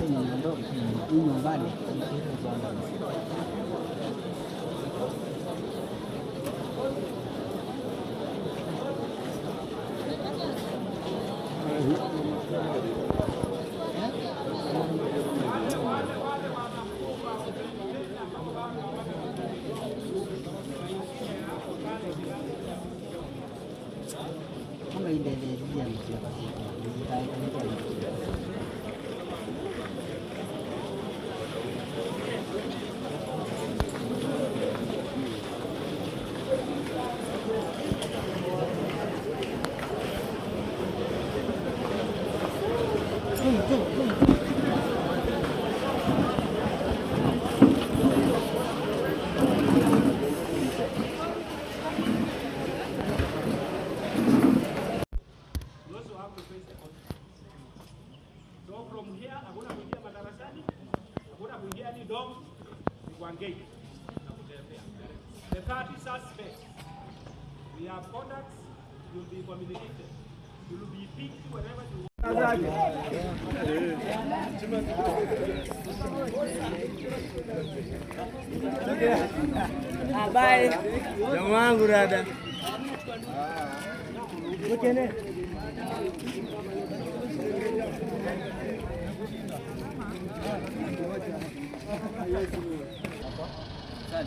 nyumbani. Kama Indefinitely So from here, hakuna kuingia madarasani, hakuna kuingia ni dom, ni kwa gate. The 30 suspects, we have contacts, will be communicated. You will be picked wherever you want. Bye. Jamangu dada. Mkene. Sana,